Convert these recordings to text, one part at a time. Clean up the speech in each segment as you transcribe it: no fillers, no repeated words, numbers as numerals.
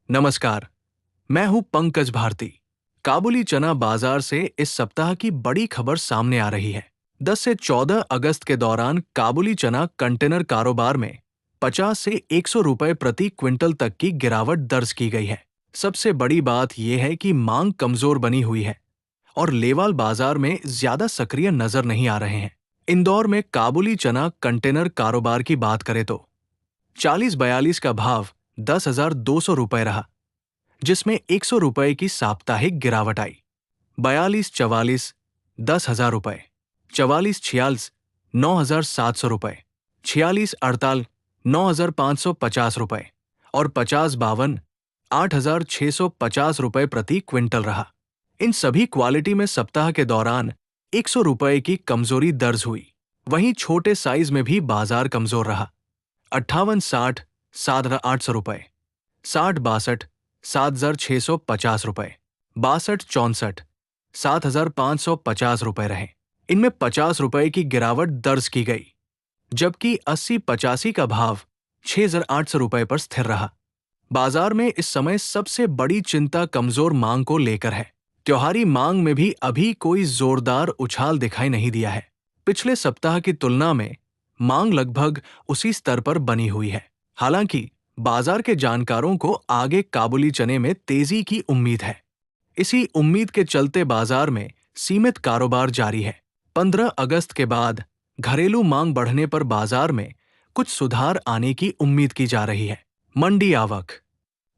नमस्कार, मैं हूं पंकज भारती। काबुली चना बाजार से इस सप्ताह की बड़ी खबर सामने आ रही है। 10 से 14 अगस्त के दौरान काबुली चना कंटेनर कारोबार में 50 से 100 रुपए प्रति क्विंटल तक की गिरावट दर्ज की गई है। सबसे बड़ी बात यह है कि मांग कमजोर बनी हुई है और लेवाल बाजार में ज्यादा सक्रिय नजर नहीं आ रहे हैं। इंदौर में काबुली चना कंटेनर कारोबार की बात करें तो 40-42 का भाव 10,200 रुपए रहा, जिसमें 100 रुपए की साप्ताहिक गिरावट आई। 42-44 10,000 रुपए, 44-46 9,700 रुपए, 46-48 9,550 रुपए और 50-52 8,650 रुपए प्रति क्विंटल रहा। इन सभी क्वालिटी में सप्ताह के दौरान 100 रुपए की कमजोरी दर्ज हुई। वहीं छोटे साइज में भी बाजार कमजोर रहा। 58-60 7,800 रुपए, 60-62 7,650 रुपए, 62-64 7,550 रुपए रहे। इनमें 50 रुपए की गिरावट दर्ज की गई, जबकि 80-85 का भाव 6,800 रुपए पर स्थिर रहा। बाजार में इस समय सबसे बड़ी चिंता कमजोर मांग को लेकर है। त्योहारी मांग में भी अभी कोई जोरदार उछाल दिखाई नहीं दिया है। पिछले सप्ताह की तुलना में मांग लगभग उसी स्तर पर बनी हुई है। हालांकि बाजार के जानकारों को आगे काबुली चने में तेजी की उम्मीद है। इसी उम्मीद के चलते बाजार में सीमित कारोबार जारी है। 15 अगस्त के बाद घरेलू मांग बढ़ने पर बाजार में कुछ सुधार आने की उम्मीद की जा रही है। मंडी आवक।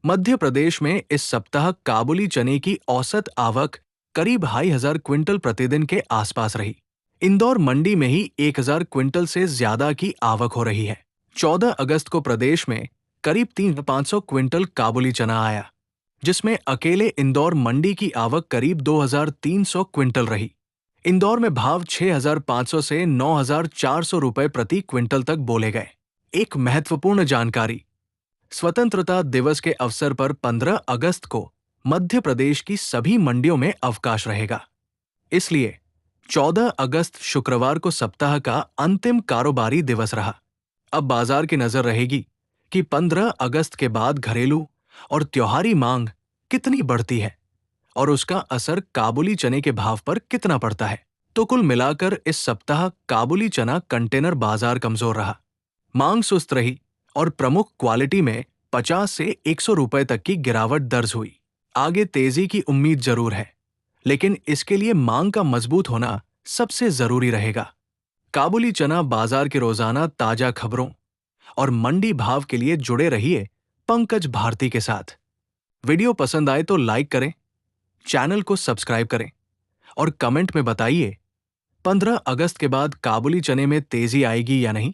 मध्य प्रदेश में इस सप्ताह काबुली चने की औसत आवक करीब 2,500 क्विंटल प्रतिदिन के आसपास रही। इंदौर मंडी में ही 1,000 क्विंटल से ज्यादा की आवक हो रही है। 14 अगस्त को प्रदेश में करीब 3,500 क्विंटल काबुली चना आया, जिसमें अकेले इंदौर मंडी की आवक करीब 2,300 क्विंटल रही। इंदौर में भाव 6,500 से 9,400 रुपए प्रति क्विंटल तक बोले गए। एक महत्वपूर्ण जानकारी, स्वतंत्रता दिवस के अवसर पर 15 अगस्त को मध्य प्रदेश की सभी मंडियों में अवकाश रहेगा। इसलिए 14 अगस्त शुक्रवार को सप्ताह का अंतिम कारोबारी दिवस रहा। अब बाजार की नजर रहेगी कि 15 अगस्त के बाद घरेलू और त्योहारी मांग कितनी बढ़ती है और उसका असर काबुली चने के भाव पर कितना पड़ता है। तो कुल मिलाकर इस सप्ताह काबुली चना कंटेनर बाजार कमजोर रहा। मांग सुस्त रही और प्रमुख क्वालिटी में 50 से 100 रुपए तक की गिरावट दर्ज हुई। आगे तेजी की उम्मीद जरूर है, लेकिन इसके लिए मांग का मजबूत होना सबसे जरूरी रहेगा। काबुली चना बाजार के रोजाना ताजा खबरों और मंडी भाव के लिए जुड़े रहिए पंकज भारती के साथ। वीडियो पसंद आए तो लाइक करें, चैनल को सब्सक्राइब करें और कमेंट में बताइए 15 अगस्त के बाद काबुली चने में तेजी आएगी या नहीं।